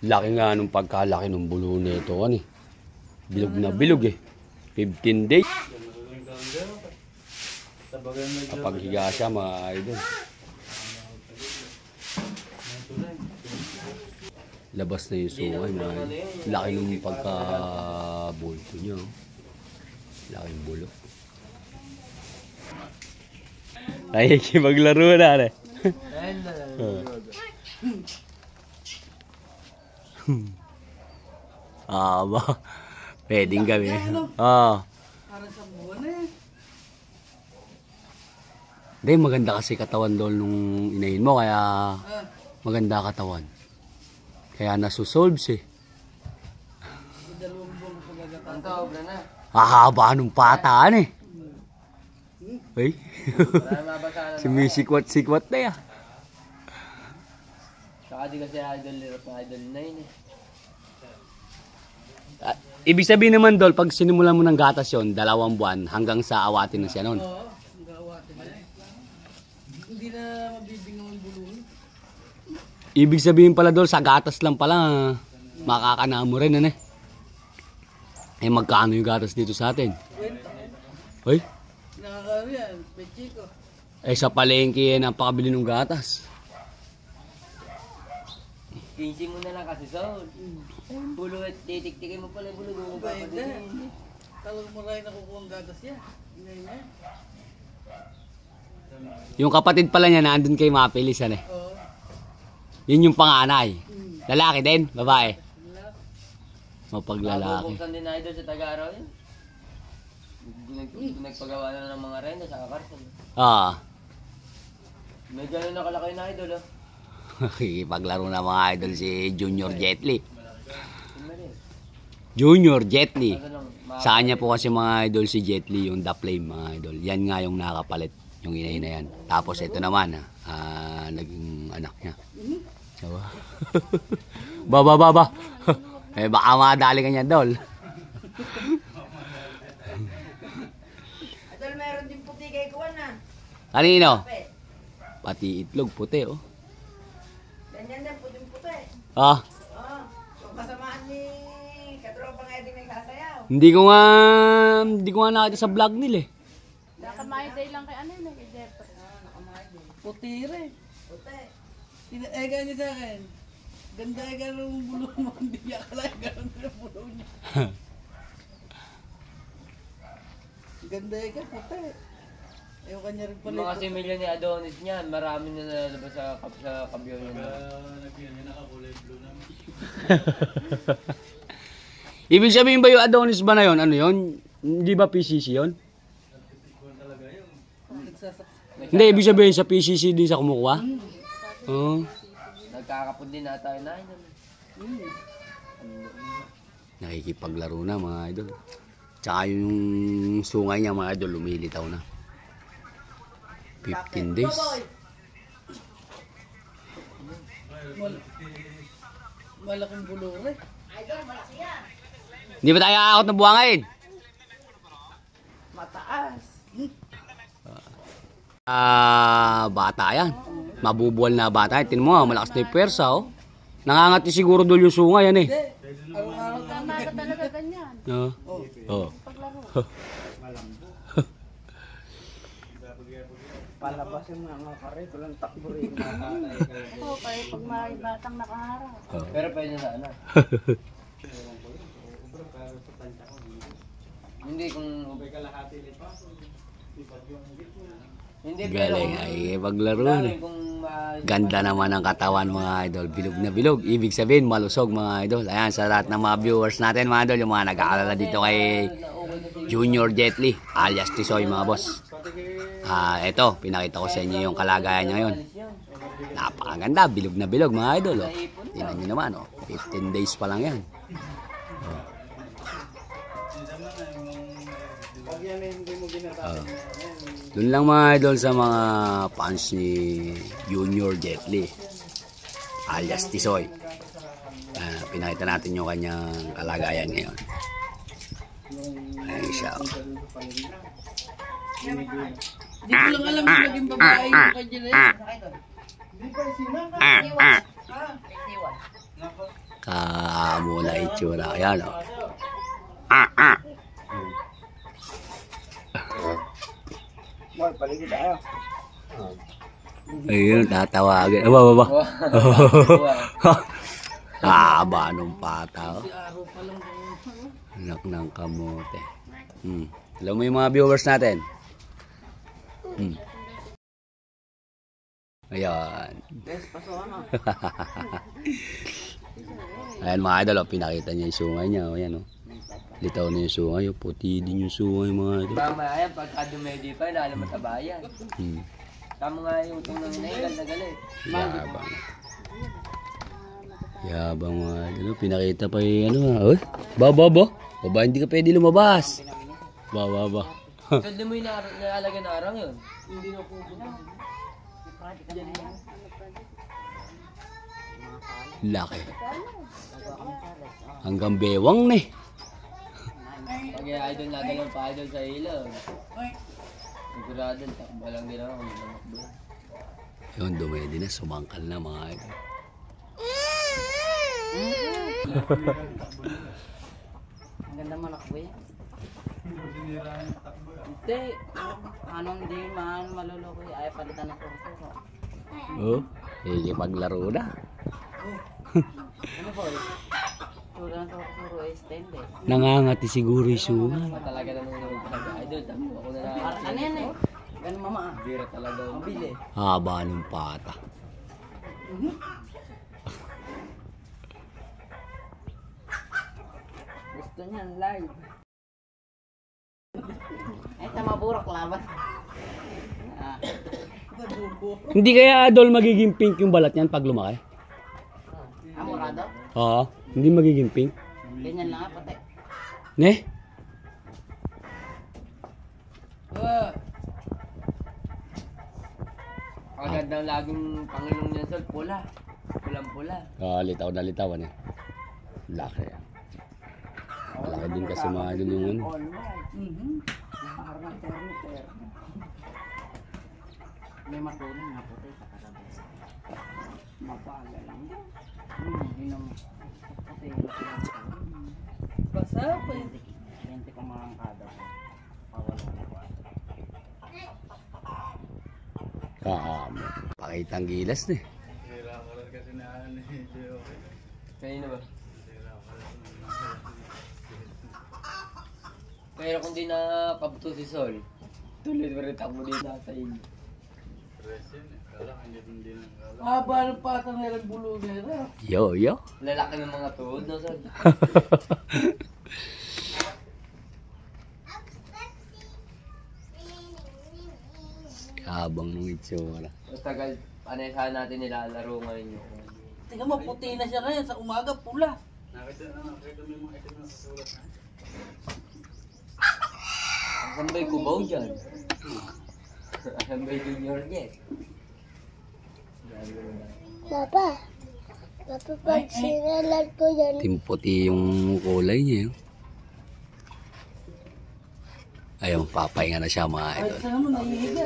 Laki nga nung pagkalaki ng bulo nito, ano eh. Bilog na bilog eh. 15 days. Kapag higa siya, mga idol. Labas na yung sungay, mga idol. Laki nung pagka-bulto niya. Laking bulo. Ay, maglaro na eh. Ba? Pwedeng kami. Para sa buwan eh. Hindi, maganda kasi katawan doon nung inahin mo, kaya maganda katawan. Kaya nasusolves eh. Hahaba nung pataan eh. Ay. Sumisikwat-sikwat na yan. Saka di kasi idol na yun eh. Ibig sabihin naman, Dol, pag sinimulan mo ng gatas yon, 2 buwan hanggang sa awatin na siya noon. Oo, hanggang awatin na. Hindi na mabibingaw ang bulong. Ibig sabihin pala, Dol, sa gatas lang pala, makakana mo rin, ano eh. Eh, magkano yung gatas dito sa atin? 20. Hoy? Nakakano yan, pechiko. Eh, sa palengke, napakabili ng gatas. 15 mo na lang kasi, Sol. Bulo at titik-tikin mo pala bulo. Talagang maraming nakukuha ang gatas yan. Yung kapatid pala niya, nandun kay Mapilisan eh. Oo. Yun yung panganay. Lalaki din? Babae? Mapaglalaki. Mabubuksan din idol sa Tagaraw yun. Nagpagawa na ng mga renda sa Carson. May gano'n nakalaki na idol oh. Paglaro na mga idol si Junior Jet Li. Junior Jet Li. Sa kanya po kasi mga idol si Jet Li, yung The Flame mga idol. Yan nga yung nakapalit, yung inahin na yan. Tapos ito naman, naging anak niya. Ba. Eh baka madali ka niya, Dol. Idol, meron din puti kay Kuwan na. Kanino? Pati itlog, puti oh. Ganyan din, puting-puti. Oo. Yung kasamaan ni Katropang Eding nagsasayaw. Hindi ko nga nakita sa vlog nila eh. Nakamahiday lang kay ano yun, kay Jeffrey. Nakamahiday. Puti rin. Puti. Ega niya sa akin. Ganda ega ng bulo mo. Hindi niya akala gano'n ng bulo niya. Ganda ega, puti. Ayaw kanya rin pala. Yung mga similya ni Adonis niyan, marami na nalabas sa kabyon niya. Nakakulay blue naman. Ibig sabihin ba yung Adonis ba na yun? Ano yun? Hindi ba PCC yun? Hindi, ibig sabihin sa PCC din sa kumukuha? Oo. Nagkakapod din na tayo na idol. Nakikipaglaro na mga idol. Tsaka yung sungay niya mga idol, lumilitaw na. 15 days. Malaking bulo rin. Hindi ba tayo aakot na buwangin? Mataas. Bata yan. Mabubuwal na bata. Tinan mo, malakas na yung pwersa oh. Nangangati siguro doon yung sungay yan eh. Araw-araw Tama ka talaga ganyan. Oo. Paglaro. palabas yung mga kare, walang takbo rin. Oo, kaya pag may batang nakaharap. Pero pwede na sana. Hindi kung hindi galing ay paglaro na. Ganda naman ang katawan mga idol. Bilog na bilog. Ibig sabihin malusog mga idol. Ayan sa lahat ng mga viewers natin mga idol. Yung mga nag-aalala dito kay Junior Jet Li alias Tisoy mga boss. Ito, pinakita ko sa inyo yung kalagayan niya ngayon. Napakaganda, bilog na bilog mga idol. Oh. Tingnan nyo naman, 15 days pa lang yan. Doon lang mga idol sa mga fans ni Junior Jet Li alias Tisoy. Pinakita natin yung kanyang kalagayan ngayon. Ayan siya. Di ko lang alam kung naging babae yung kanya na yun. muna itsura. Ayan, oh. Ayun, tatawagin. Aba. Haba nung pata. Oh. Si Aro pa lang kung Anak ng kamote. Alam mo yung mga viewers natin? Ayan. best paso ano. Ayan mga idol, oh, pinakita niya yung sungay niya. Oh, ayan, oh. Litaw na yung sungay. Oh. Puti din yung sungay mga idol. Mamaya yan, pagka dumedi pa, alam mataba yan. Tama nga yung utong ng naigal na galit. Yabang. Yabang mga idol. Oh. Pinakita pa yung ano. Oh. Ba. Baba, hindi ka pwede lumabas. Ba. Saan mo yung naalaga na arang yun? Hindi na po. Laki. Hanggang bewang na eh. Pag idol nagalang pa idol sa ilaw. Ay, Sigurado, takbo lang din ako. Mamakbo. Yun, dumedi na. Sumangkal na mga idol. Ang ganda manakbo yan. Hindi. Anong hindi man maluloko ay palitan ng kurso. Oh, ikipaglaro na. Ano boy? Tula ng kurso is 10 eh. Nangangati siguro yung sungay. Talaga naman yung talaga idol. Tamo ako na lang. Ano yan eh? Ganun mama ah. Bira talaga. Mabili. Haba ng pata. Gusto niyan live. Ay, tamaburak laban. Ah, Hindi kaya idol magiging pink yung balat niyan pag lumaki? amorado? Oo, hindi magiging pink. Ganyan lang ah, pati. Ne? Ang ganda ng laging Panginoon niya sol, pula. Pulang-pula. Litaw na litaw eh. Laki. Malaki din kasi mga idol yung ano. Parang thermometer. May matulong na puti sa karabas. Mapaga lang. Hindi naman. Puti yung basa pa yun. 20 kung marangkada. Pawala na ba? Pakitang gilas na eh. Sira ko lang kasi na ano eh. Okay. Kanina ba? Sira ko lang. Pero kung di nakabuto si Sol, tuloy pa rin takbo din sa inyo. Stress yun eh. Kala hindi na kala. Haba ng pata na yung bulo nila. Yo. Lalaki ng mga tuhod, no, Sol? Habang nung itsura. Mas tagal, saan natin nilalaro ngayon yun. Tingnan mo, puti na siya ngayon. Sa umaga, pula. Nakita mo yung mga itim na sulat na. Ang sambay kubaw dyan. Ang sambay junior jet. Papa, pag sinalan ko yan, Timputi yung kulay niya. Ayun, papahinga na siya mga Ay, idol. saan mo nahihiga?